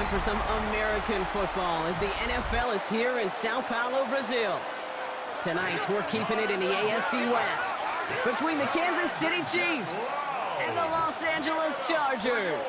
time for some American football as the NFL is here in Sao Paulo, Brazil. Tonight, we're keeping it in the AFC West between the Kansas City Chiefs and the Los Angeles Chargers.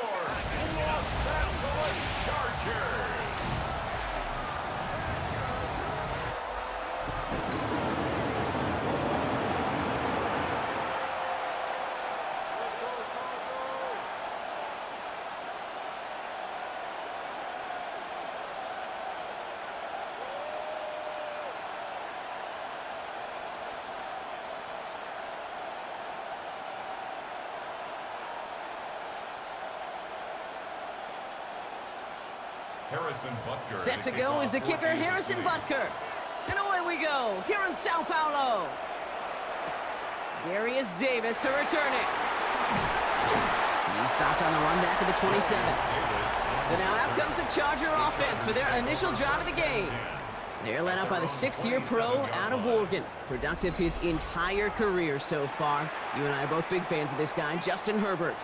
Set to go is the kicker, Harrison Butker. And away we go, here in Sao Paulo. Darius Davis to return it. He stopped on the run back of the 27. So now out comes the Charger offense for their initial drive of the game. They're led up by the 6th-year pro out of Oregon. Productive his entire career so far. You and I are both big fans of this guy, Justin Herbert.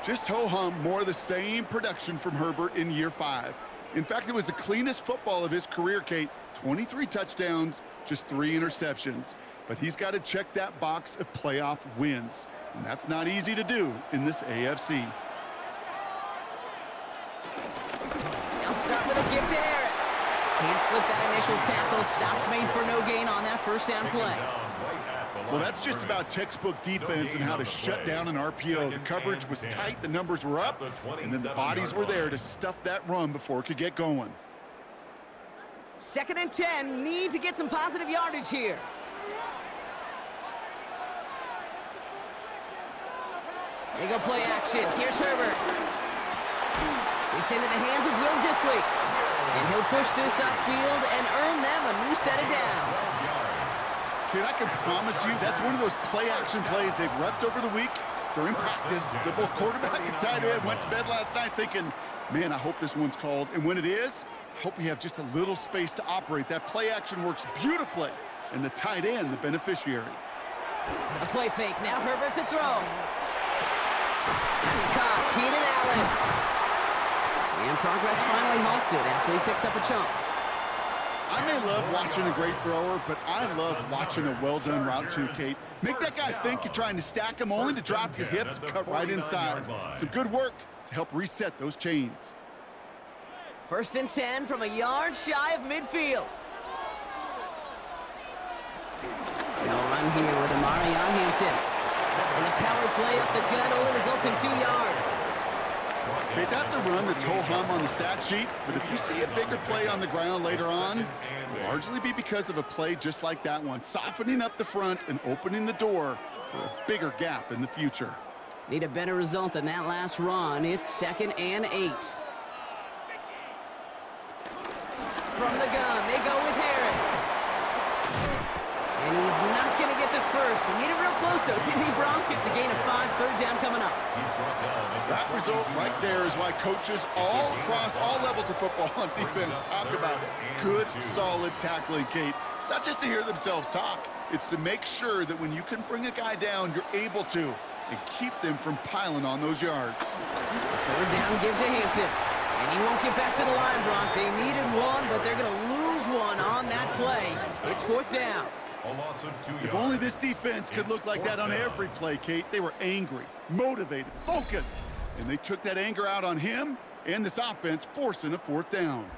Just ho-hum, more of the same production from Herbert in year 5. In fact, it was the cleanest football of his career, Kate. 23 touchdowns, just 3 interceptions. But he's got to check that box of playoff wins. And that's not easy to do in this AFC. I'll start with a gift to Harris. Can't slip that initial tackle. Stops made for no gain on that first down play. Well, that's just about textbook defense and how to shut down an RPO. The coverage was tight, the numbers were up, and then the bodies were there to stuff that run before it could get going. 2nd and 10, need to get some positive yardage here. They go play action. Here's Herbert. It's into the hands of Will Dissly. And he'll push this upfield and earn them a new set of downs. Kid, I can promise you that's one of those play-action plays they've repped over the week during practice. That both quarterback and tight end went to bed last night thinking, man, I hope this one's called. And when it is, I hope we have just a little space to operate. That play-action works beautifully, and the tight end, the beneficiary. A play fake. Now Herbert to throw. That's caught. Keenan Allen. And progress finally halted after he picks up a chunk. I may love watching a great thrower, but I love watching a well-done route too, Kate. Make that guy think you're trying to stack him only to drop your hips, cut right inside. Some good work to help reset those chains. 1st and 10 from a yard shy of midfield. They'll run here with Amari on Hampton. And the power play up the gut only results in 2 yards. Okay, that's a run that's ho-hum on the stat sheet, but if you see a bigger play on the ground later on, it'll largely be because of a play just like that one, softening up the front and opening the door for a bigger gap in the future. Need a better result than that last run. It's 2nd and 8. From the gun, they go with Harris. And he's not going to get the first. He made it real close, though, didn't he, Brock? It's a gain of 5, 3rd down coming up. That result right there is why coaches all across all levels of football on defense talk about good, solid tackling, Kate. It's not just to hear themselves talk. It's to make sure that when you can bring a guy down, you're able to, and keep them from piling on those yards. 3rd down, give to Hampton. And he won't get back to the line, Brock. They needed one, but they're going to lose one on that play. It's 4th down. If only this defense could look like that on every play, Kate. They were angry, motivated, focused, and they took that anger out on him and this offense, forcing a 4th down.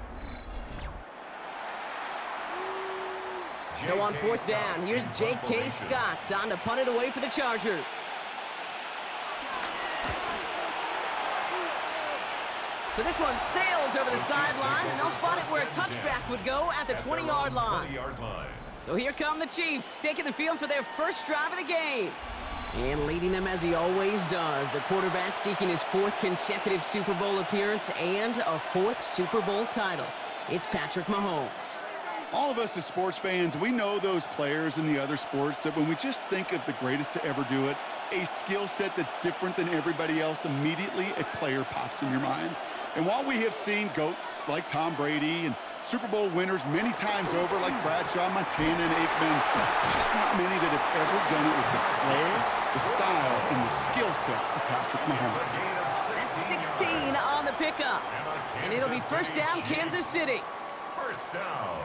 So on 4th down, here's J.K. Scott on to punt it away for the Chargers. So this one sails over the sideline, and they'll spot it where a touchback would go at the 20-yard line. So here come the Chiefs, staking the field for their first drive of the game. And leading them as he always does, the quarterback seeking his 4th consecutive Super Bowl appearance and a 4th Super Bowl title. It's Patrick Mahomes. All of us as sports fans, we know those players in the other sports that when we just think of the greatest to ever do it, a skill set that's different than everybody else, immediately a player pops in your mind. And while we have seen GOATs like Tom Brady and Super Bowl winners many times over like Bradshaw, Montana, and Aikman, there's just not many that have ever done it with the flair, the style, and the skill set of Patrick Mahomes. That's That's 16 on the pickup. And it'll be first down, Kansas City. First down.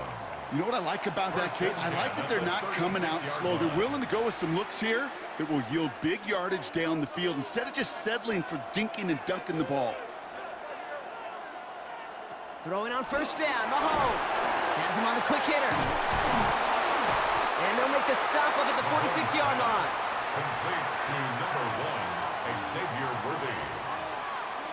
You know what I like about that, Kate? I like that they're not coming out slow. They're willing to go with some looks here that will yield big yardage down the field instead of just settling for dinking and dunking the ball. Throwing on first down, Mahomes has him on the quick hitter. And they'll make the stop up at the 46-yard line. Complete to number 1, Xavier Worthy.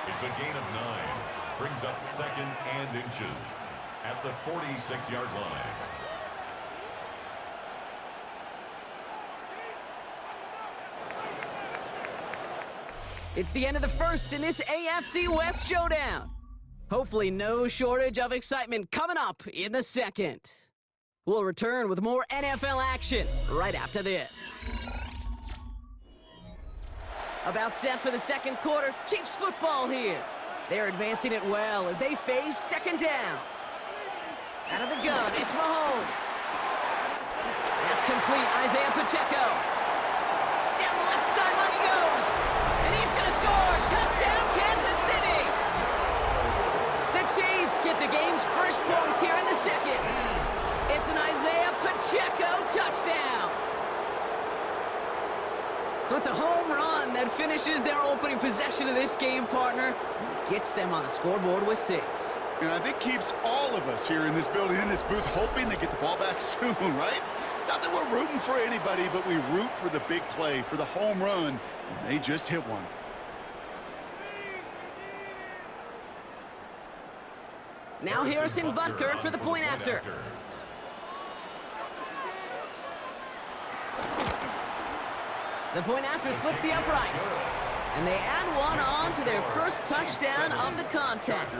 It's a gain of 9. Brings up second and inches at the 46-yard line. It's the end of the first in this AFC West showdown. Hopefully no shortage of excitement coming up in the second. We'll return with more NFL action right after this. About set for the second quarter, Chiefs football here. They're advancing it well as they face second down. Out of the gun, it's Mahomes. That's complete, Isaiah Pacheco. Down the left sideline he goes. And he's going to score. Touchdown, Kansas City. The Chiefs get the game's first points here in the second. It's an Isaiah Pacheco touchdown. So it's a home run that finishes their opening possession of this game, partner. Gets them on the scoreboard with 6. And I think keeps all of us here in this building, in this booth, hoping they get the ball back soon, right? Not that we're rooting for anybody, but we root for the big play, for the home run, and they just hit one. Now Harrison Butker for the point after. The point after splits the uprights. And they add one on to their first touchdown of the contest.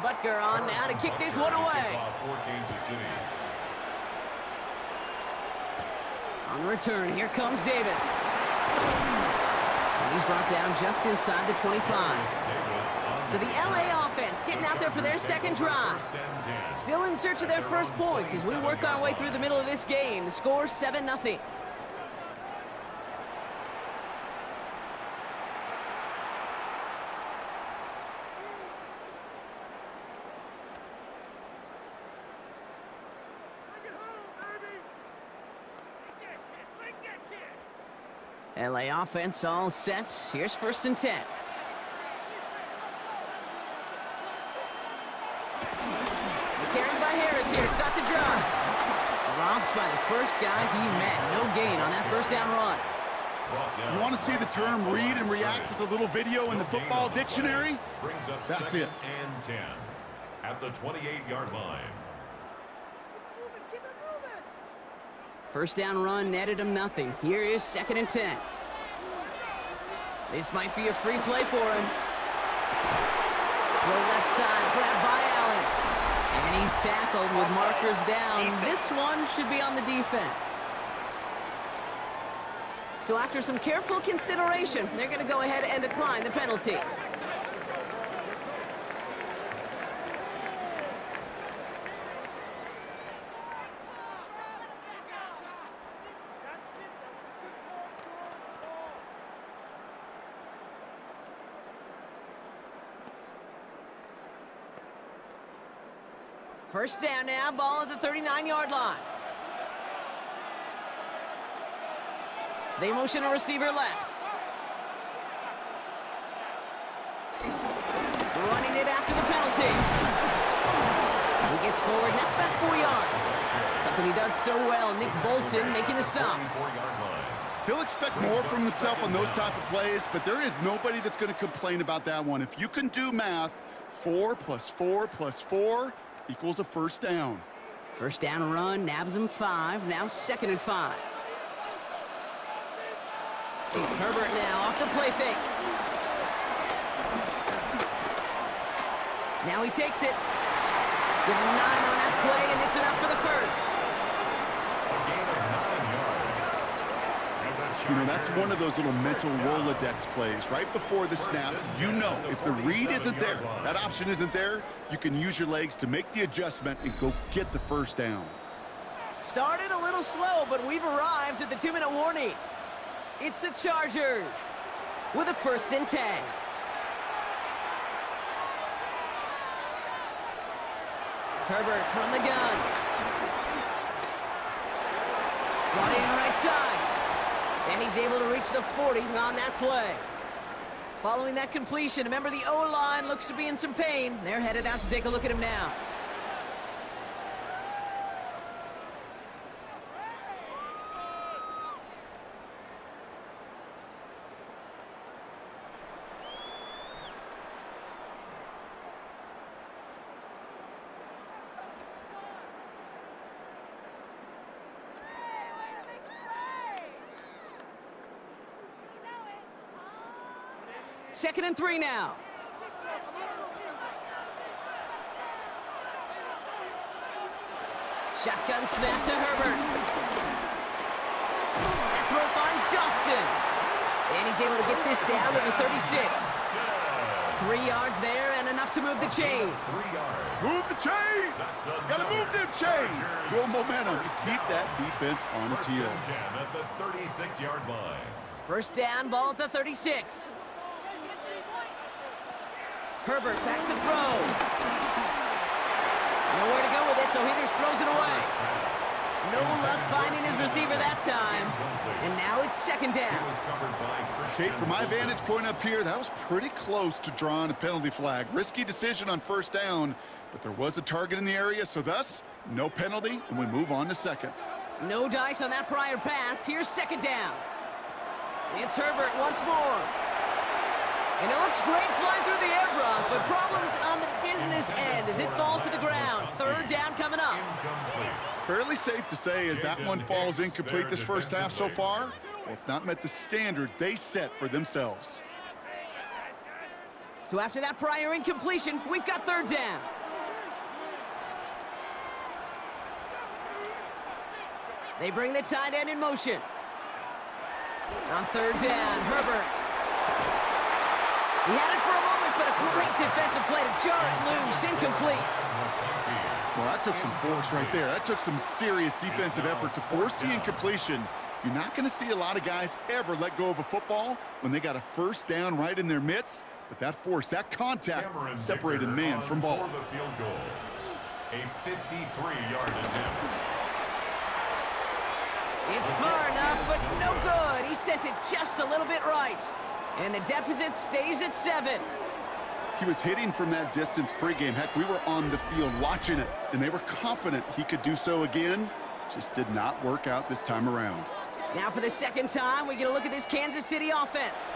Butker on now to kick this one away. On the return, here comes Davis. And he's brought down just inside the 25. So the LA offense getting out there for their second drive. Still in search of their first points as we work our way through the middle of this game. The score 7-0. LA offense all set. Here's first and 10. Carried by Harris here to start the drive. Dropped by the first guy he met. No gain on that first down run. You want to see the term read and react with a little video in the football dictionary? That's it. And 10 at the 28-yard line. First down run netted him nothing. Here is second and 10. This might be a free play for him. Throw left side, grabbed by Allen. And he's tackled with markers down. This one should be on the defense. So after some careful consideration, they're going to go ahead and decline the penalty. First down now, ball at the 39-yard line. They motion a receiver left. Running it after the penalty. He gets forward, and that's about 4 yards. Something he does so well, Nick Bolton making the stop. He'll expect more from himself on those type of plays, but there is nobody that's going to complain about that one. If you can do math, 4 + 4 + 4 equals a first down. First down run, nabs him 5, now second and 5. Herbert now off the play fake. Now he takes it. Give him 9 on that play, and it's enough for the first. A gain of 9 yards. And the You know, that's Chargers one of those little mental first down. Rolodex plays. Right before the snap, you know if the read isn't there, that option isn't there, you can use your legs to make the adjustment and go get the first down. Started a little slow, but we've arrived at the 2-minute warning. It's the Chargers with a 1st and 10. Herbert from the gun. Brought in right side. And he's able to reach the 40 on that play. Following that completion, remember the O-line looks to be in some pain. They're headed out to take a look at him now. Second and 3 now. Shotgun snap to Herbert. That throw finds Johnston. And he's able to get this down to the 36. 3 yards there and enough to move the chains. 3 yards. Move the chains! Gotta move them chains! Build momentum to keep that defense on its heels. At the 36-yard line. First down, ball at the 36. Herbert back to throw. Nowhere to go with it, so he just throws it away. No luck finding his receiver that time. And now it's 2nd down. Kate, from my vantage point up here, that was pretty close to drawing a penalty flag. Risky decision on 1st down, but there was a target in the area, so thus, no penalty, and we move on to 2nd. No dice on that prior pass. Here's 2nd down. It's Herbert once more. And it looks great flying through the air, Brock, but problems on the business end as it falls to the ground. 3rd down coming up. Fairly safe to say as that one falls incomplete this first half so far, well, it's not met the standard they set for themselves. So after that prior incompletion, we've got 3rd down. They bring the tight end in motion. On 3rd down, Herbert. He had it for a moment, but a great defensive play to jar it loose, incomplete. Well, that took some force right there. That took some serious defensive effort to force the incompletion. You're not going to see a lot of guys ever let go of a football when they got a 1st down right in their midst, but that force, that contact separated man from ball. For the field goal. A 53-yard attempt. It's far enough, but no good. He sent it just a little bit right. And the deficit stays at 7. He was hitting from that distance pregame. Heck, we were on the field watching it, and they were confident he could do so again. Just did not work out this time around. Now for the 2nd time, we get a look at this Kansas City offense.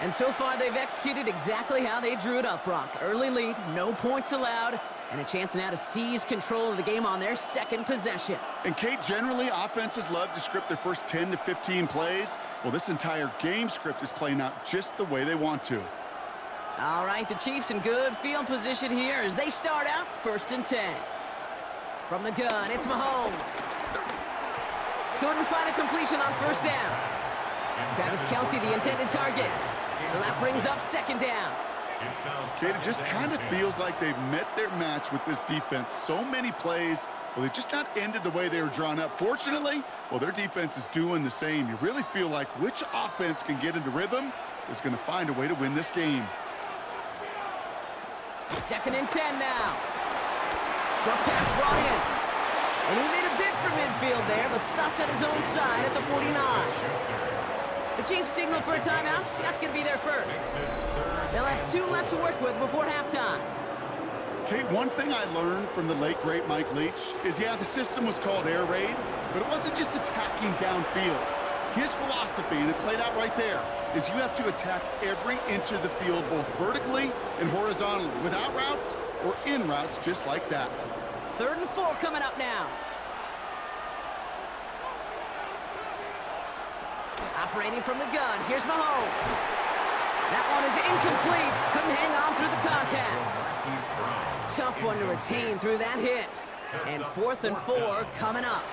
And so far, they've executed exactly how they drew it up, Brock. Early lead, no points allowed, and a chance now to seize control of the game on their 2nd possession. And Kate, generally, offenses love to script their first 10 to 15 plays. Well, this entire game script is playing out just the way they want to. All right, the Chiefs in good field position here as they start out 1st and 10. From the gun, it's Mahomes. Couldn't find a completion on 1st down. Travis Kelce, the intended target. So that brings up 2nd down. Kate, it just kind of feels like they've met their match with this defense. So many plays, well, they've just not ended the way they were drawn up. Fortunately, well, their defense is doing the same. You really feel like which offense can get into rhythm is going to find a way to win this game. 2nd and 10 now. Short pass brought in. And he made a bid for midfield there, but stopped on his own side at the 49. The Chiefs signal for a timeout. That's going to be their first. They'll have 2 left to work with before halftime. Kate, one thing I learned from the late, great Mike Leach is, yeah, the system was called air raid, but it wasn't just attacking downfield. His philosophy, and it played out right there, is you have to attack every inch of the field, both vertically and horizontally, without routes or in routes just like that. 3rd and 4 coming up now. Operating from the gun, here's Mahomes. That one is incomplete. Couldn't hang on through the contact. Tough one to retain through that hit. And 4th and 4 coming up.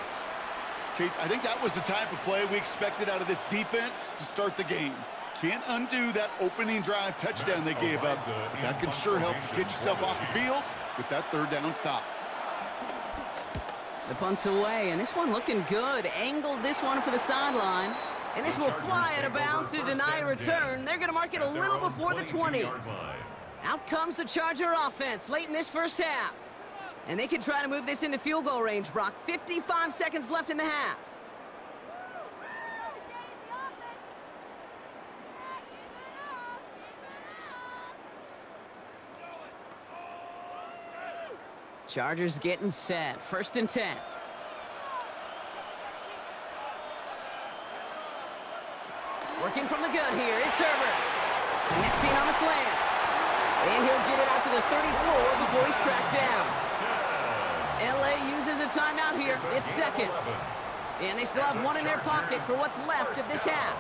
Kate, I think that was the type of play we expected out of this defense to start the game. Can't undo that opening drive touchdown they gave up, but that can sure help to get yourself off the field with that 3rd down stop. The punt's away, and this one looking good. Angled this one for the sideline. And this will fly out of bounds to deny a return. They're going to mark it a little before the 20. Out comes the Charger offense late in this first half. And they can try to move this into field goal range, Brock. 55 seconds left in the half. Chargers getting set. 1st and 10. Working from the gun here, it's Herbert. Connecting on the slant. And he'll get it out to the 34 before he's tracked down. LA uses a timeout here. It's 2nd. And they still have one in their pocket for what's left of this half.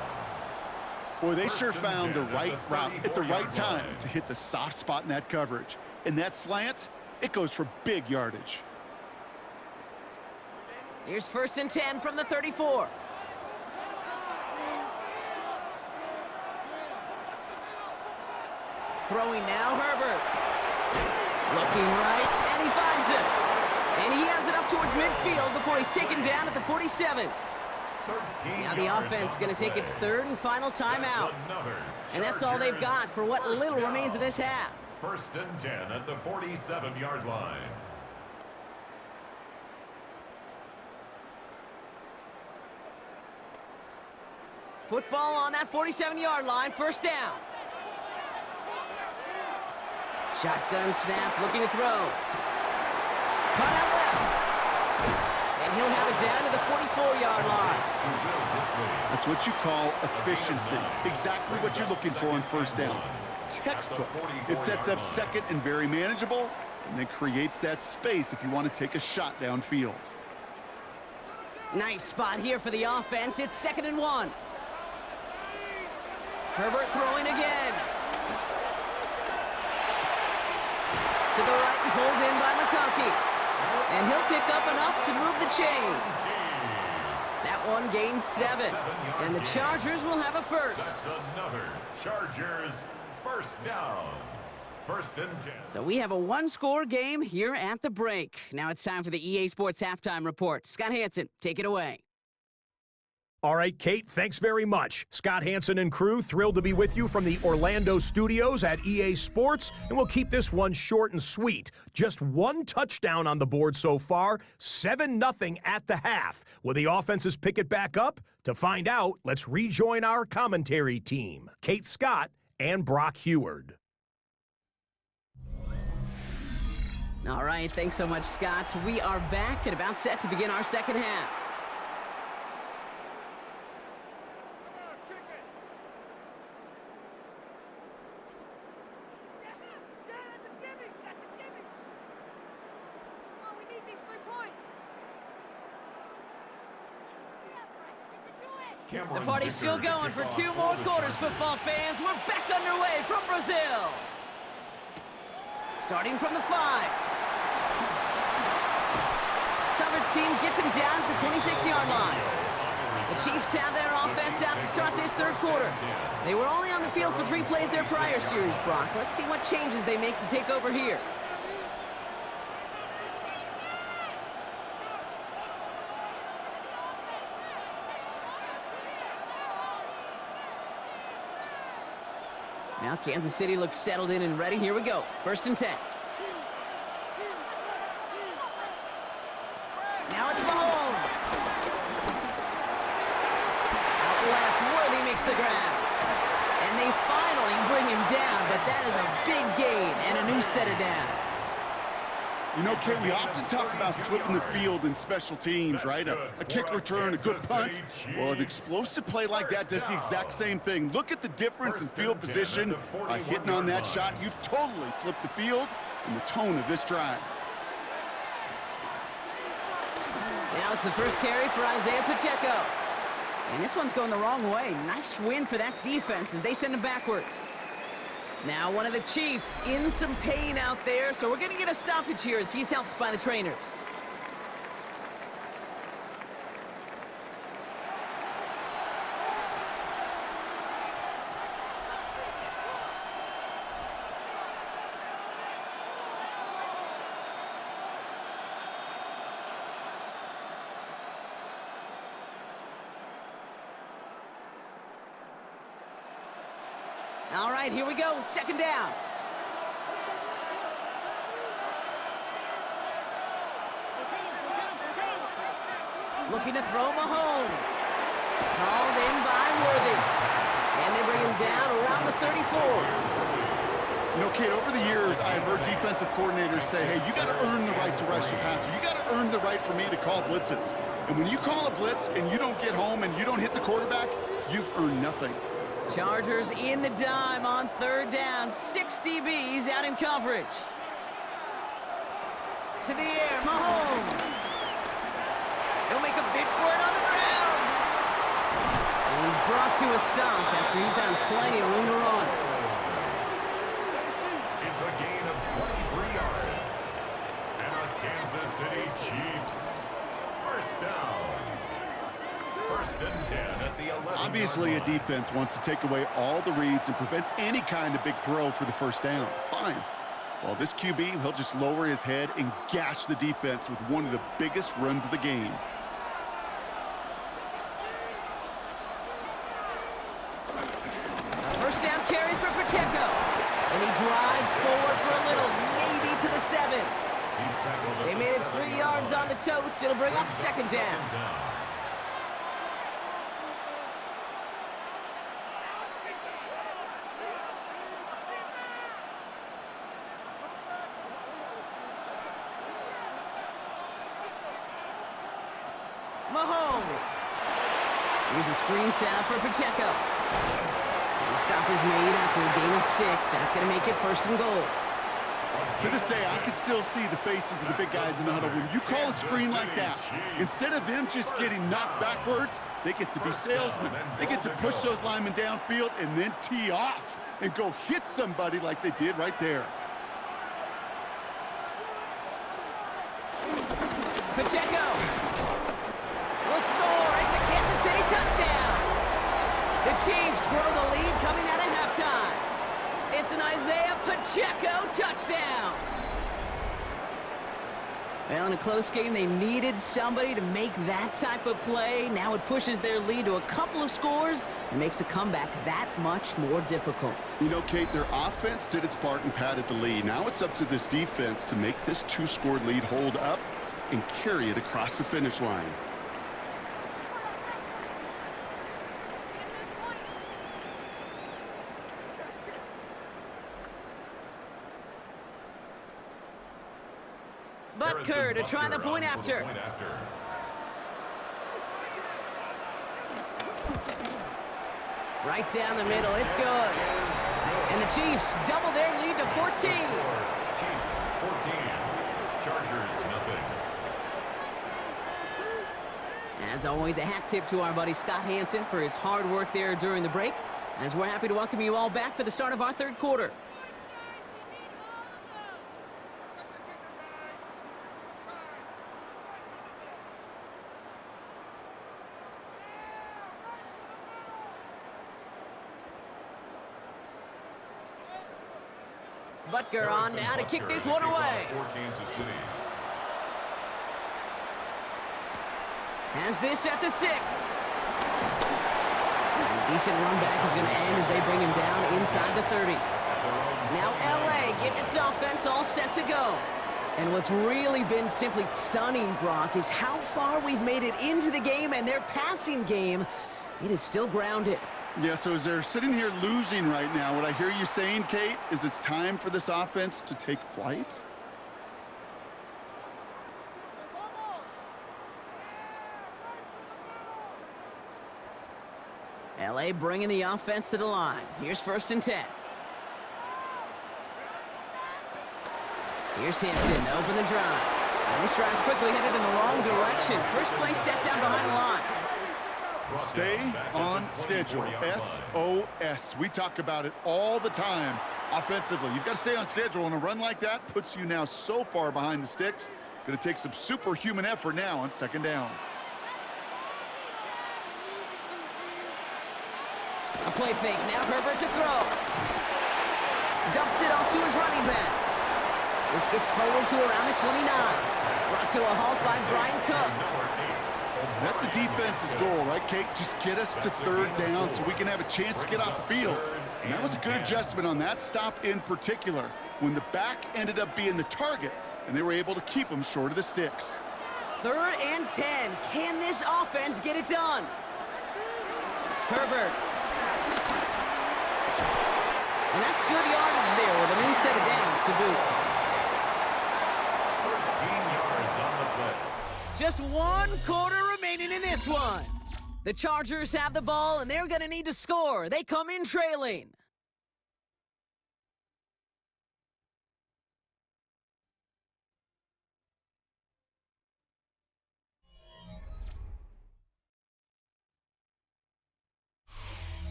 Boy, they sure found the right route at the right time to hit the soft spot in that coverage. And that slant, it goes for big yardage. Here's 1st and 10 from the 34. Throwing now, Herbert. Looking right, and he finds it. And he has it up towards midfield before he's taken down at the 47. Now the offense is going to take its 3rd and final timeout. And that's all they've got for what little remains of this half. 1st and 10 at the 47-yard line. Football on that 47-yard line, 1st down. Shotgun snap, looking to throw. Cut out left. And he'll have it down to the 44-yard line. That's what you call efficiency. Exactly what you're looking for on 1st down. Textbook. It sets up 2nd and very manageable, and then creates that space if you want to take a shot downfield. Nice spot here for the offense. It's 2nd and 1. Herbert throwing again. To the right and pulled in by McConkey. And he'll pick up enough to move the chains. That one gains 7. And the Chargers will have a 1st. That's another Chargers 1st down. 1st and 10. So we have a 1-score game here at the break. Now it's time for the EA Sports Halftime Report. Scott Hansen, take it away. All right, Kate, thanks very much. Scott Hansen and crew, thrilled to be with you from the Orlando studios at EA Sports, and we'll keep this one short and sweet. Just 1 touchdown on the board so far, 7-0 at the half. Will the offenses pick it back up? To find out, let's rejoin our commentary team, Kate Scott and Brock Heward. All right, thanks so much, Scott. We are back and about set to begin our 2nd half. The party's still going for 2 more quarters, football fans. We're back underway from Brazil. Starting from the 5. Coverage team gets him down at the 26-yard line. The Chiefs have their offense out to start this 3rd quarter. They were only on the field for 3 plays their prior series, Brock. Let's see what changes they make to take over here. Now Kansas City looks settled in and ready. Here we go. 1st and 10. Now it's Mahomes. Out left, Worthy makes the grab. And they finally bring him down, but that is a big gain and a new set of downs. You know, Kate, we often talk about flipping the field in special teams, right? A kick return, a good punt. Well, an explosive play like that does the exact same thing. Look at the difference in field position. By hitting on that shot, you've totally flipped the field and the tone of this drive. Now it's the first carry for Isaiah Pacheco. And this one's going the wrong way. Nice win for that defense as they send him backwards. Now one of the Chiefs in some pain out there, so we're going to get a stoppage here as he's helped by the trainers. All right, here we go. Second down. Looking to throw Mahomes. Called in by Worthy. And they bring him down around the 34. You know, Kate, over the years, I've heard defensive coordinators say, hey, you got to earn the right to rush your passer. You got to earn the right for me to call blitzes. And when you call a blitz and you don't get home and you don't hit the quarterback, you've earned nothing. Chargers in the dime on third down. 6 DBs out in coverage. To the air, Mahomes. He'll make a bid for it on the ground. And he's brought to a stop after he found plenty of room to run. It's a gain of 23 yards. And the Kansas City Chiefs. First down. First and 10 at the 11. Obviously, a defense wants to take away all the reads and prevent any kind of big throw for the first down. Fine. Well, this QB, he'll just lower his head and gash the defense with one of the biggest runs of the game. First down carry for Pacheco. And he drives forward for a little, maybe to the 7. They made it 3 yards on the totes. It'll bring up second down. Mahomes. Here's a screen set for Pacheco. The stop is made after a gain of 6. That's going to make it first and goal. To this day, I can still see the faces of the big guys in the huddle. When you call a screen like that, instead of them just getting knocked backwards, they get to be salesmen. They get to push those linemen downfield and then tee off and go hit somebody like they did right there. Pacheco will score. It's a Kansas City touchdown. The Chiefs grow the lead coming out of halftime. It's an Isaiah Pacheco touchdown. Well, in a close game, they needed somebody to make that type of play. Now it pushes their lead to a couple of scores and makes a comeback that much more difficult. You know, Kate, their offense did its part and padded the lead. Now it's up to this defense to make this 2-score lead hold up and carry it across the finish line. Butker to try the point after. Right down the middle, it's good. And the Chiefs double their lead to 14. Chiefs 14, Chargers nothing. As always, a hat tip to our buddy Scott Hansen for his hard work there during the break, as we're happy to welcome you all back for the start of our third quarter. Butker on now to kick this one away. Has this at the 6. And a decent run back is going to end as they bring him down inside the 30. Now LA getting its offense all set to go. And what's really been simply stunning, Brock, is how far we've made it into the game, and their passing game, it is still grounded. Yeah, so as they're sitting here losing right now, what I hear you saying, Kate, is it's time for this offense to take flight? LA bringing the offense to the line. Here's first and 10. Here's Hampton to open the drive. And this drive's quickly headed in the wrong direction. First play set down behind the line. Stay on schedule. SOS. We talk about it all the time offensively. You've got to stay on schedule, and a run like that puts you now so far behind the sticks. Going to take some superhuman effort now on second down. A play fake. Now Herbert to throw. Dumps it off to his running back. This gets forward to around the 29. Brought to a halt by Brian Cook. That's a defense's goal, right, Kate? Just get us to third down so we can have a chance to get off the field. And that was a good adjustment on that stop in particular, when the back ended up being the target, and they were able to keep him short of the sticks. 3rd and 10. Can this offense get it done? Herbert. And that's good yardage there with a new set of downs to boot. 13 yards on the play. Just 1 quarter remaining in this one. The Chargers have the ball, and they're going to need to score. They come in trailing.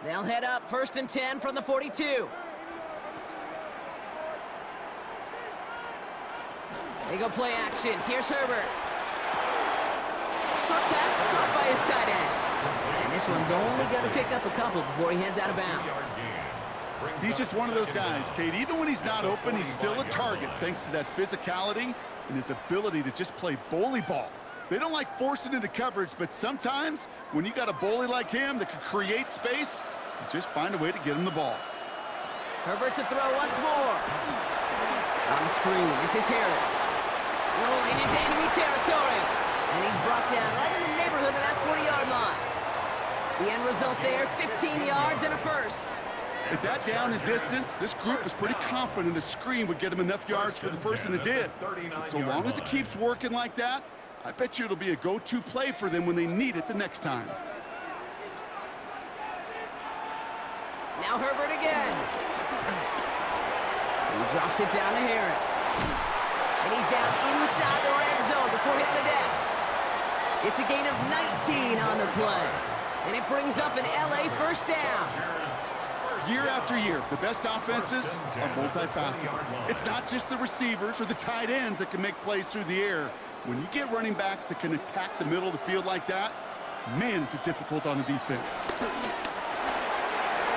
They'll head up 1st and 10 from the 42. They go play action. Here's Herbert. Short pass caught by his tight end. And this one's only going to pick up a couple before he heads out of bounds. He's just one of those guys, Kate. Even when he's not open, he's still a target thanks to that physicality and his ability to just play bully ball. They don't like forcing into coverage, but sometimes when you got a bully like him that can create space, you just find a way to get him the ball. Herbert to throw once more. On the screen, this is Harris. Rolling into enemy territory. And he's brought down right in the neighborhood of that 40-yard line. The end result there, 15 yards and a first. At that down and distance, this group was pretty confident the screen would get him enough yards for the first, and it did. And so long as it keeps working like that, I bet you it'll be a go-to play for them when they need it the next time. Now Herbert again. He drops it down to Harris. And he's down inside the red zone before hitting the deck. It's a gain of 19 on the play. And it brings up an LA first down. Year after year, the best offenses are multifaceted. It's not just the receivers or the tight ends that can make plays through the air. When you get running backs that can attack the middle of the field like that, man, is it difficult on the defense.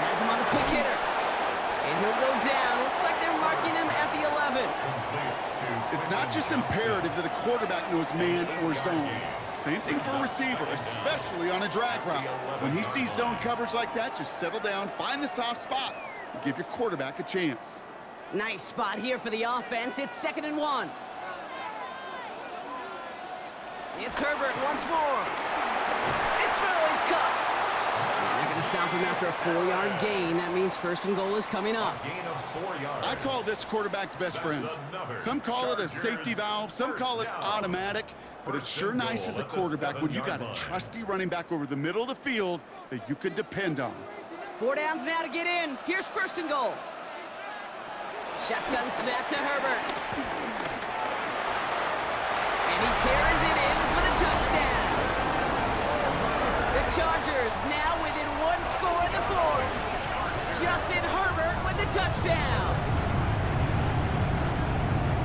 Has him on the quick hitter. And he'll go down. Looks like they're marking him at the 11. It's not just imperative that a quarterback knows man or zone. Same thing for a receiver, especially on a drag route. When he sees zone coverage like that, just settle down, find the soft spot, and give your quarterback a chance. Nice spot here for the offense. It's 2nd and 1. It's Herbert once more. This throw is cut. And they're going to stop him after a 4-yard gain. That means 1st and goal is coming up. Gain of 4 yards. I call this quarterback's best friend. Some call it a safety valve, some call it automatic, but it's sure nice as a quarterback when you got a trusty running back over the middle of the field that you can depend on. 4 downs now to get in. Here's 1st and goal. Shotgun snap to Herbert. And he carries it in for the touchdown. The Chargers now within 1 score in the 4th. Justin Herbert with the touchdown.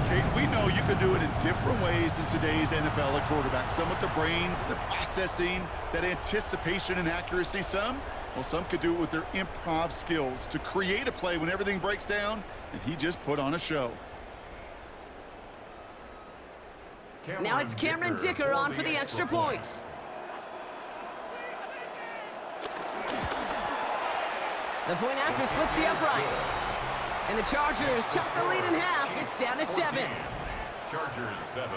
Kate, we know you can do it in different ways in today's NFL at quarterback. Some with the brains, the processing, that anticipation and accuracy. Some could do it with their improv skills to create a play when everything breaks down, and he just put on a show. Now it's Cameron Dicker on for the extra point. The point after splits the uprights. And the Chargers chop the lead in half. It's down to 7. Chargers 7.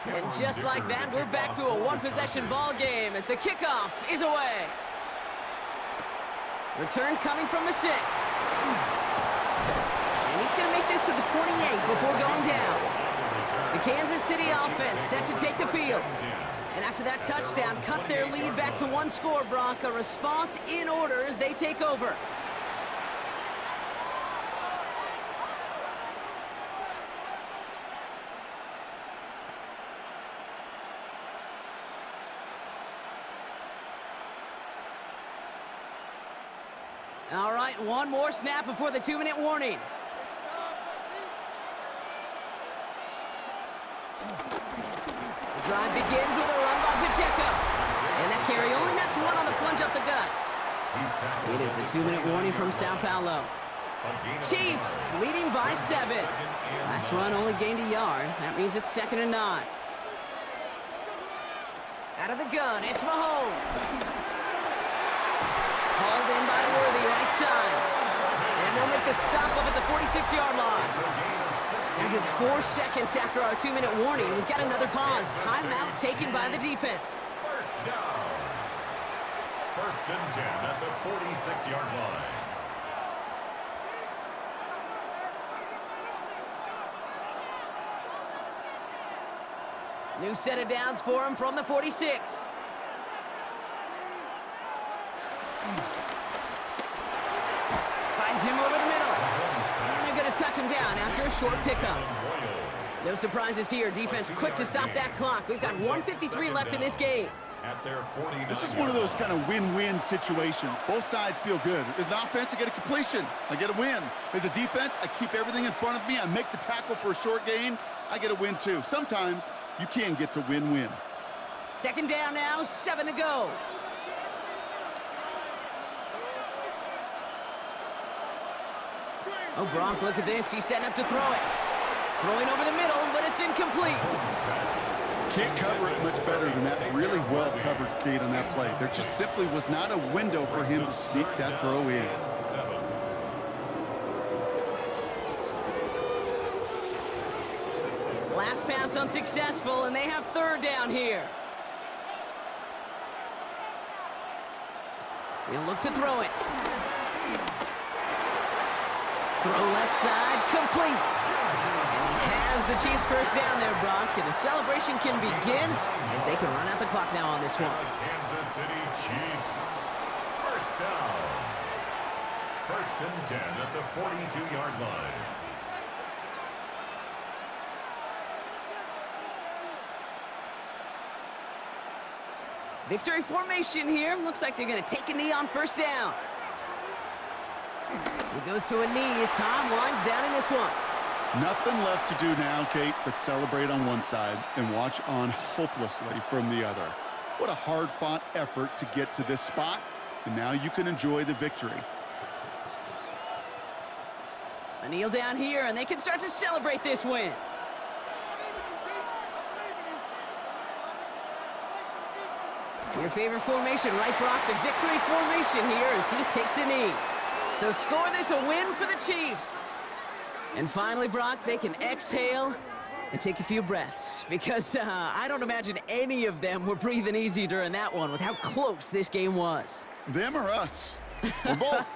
And just like that, we're back to a one-possession ball game as the kickoff is away. Return coming from the 6. And he's going to make this to the 28 before going down. The Kansas City offense set to take the field. And after that touchdown, cut their lead back to 1 score, Brock. A response in order as they take over. All right, one more snap before the 2-minute warning. The drive begins with a run by Pacheco. And that carry only nets 1 on the plunge up the gut. It is the 2-minute warning from Sao Paulo. Chiefs leading by 7. Last run only gained a yard. That means it's 2nd and 9. Out of the gun, it's Mahomes. Hauled in by Worthy, right side. And they'll make the stop up at the 46-yard line. Now just 4 seconds after our 2-minute warning, we've got another pause. Timeout taken by the defense. First down. 1st and 10 at the 46-yard line. New set of downs for him from the 46. Finds him over the middle. And they're going to touch him down after a short pickup. No surprises here. Defense quick to stop that clock. We've got 1:53 left in this game. This is one of those kind of win-win situations. Both sides feel good. As an offense, I get a completion. I get a win. As a defense, I keep everything in front of me. I make the tackle for a short gain. I get a win, too. Sometimes you can get to win-win. 2nd down now, 7 to go. Oh, Brock, look at this. He's setting up to throw it. Throwing over the middle, but it's incomplete. Can't cover it much better than that really well-covered gate on that play. There just simply was not a window for him to sneak that throw in. Last pass unsuccessful, and they have 3rd down here. He'll look to throw it. Throw left side, complete. And he has the Chiefs 1st down there, Brock. And the celebration can begin as they can run out the clock now on this one. Kansas City Chiefs. 1st down. 1st and 10 at the 42-yard line. Victory formation here. Looks like they're going to take a knee on 1st down. He goes to a knee as Tom winds down in this one. Nothing left to do now, Kate, but celebrate on one side and watch on hopelessly from the other. What a hard-fought effort to get to this spot, and now you can enjoy the victory. A kneel down here, and they can start to celebrate this win. Your favorite formation, right, Brock? The victory formation here as he takes a knee. So score this a win for the Chiefs. And finally, Brock, they can exhale and take a few breaths because I don't imagine any of them were breathing easy during that one with how close this game was. Them or us? We're both.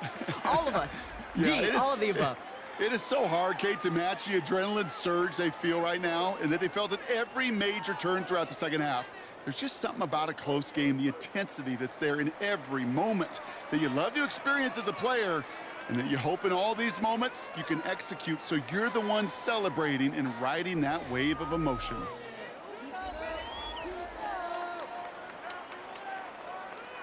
All of us. Yeah, all of the above. It is so hard, Kate, to match the adrenaline surge they feel right now and that they felt at every major turn throughout the 2nd half. There's just something about a close game, the intensity that's there in every moment that you love to experience as a player and that you hope in all these moments you can execute so you're the one celebrating and riding that wave of emotion.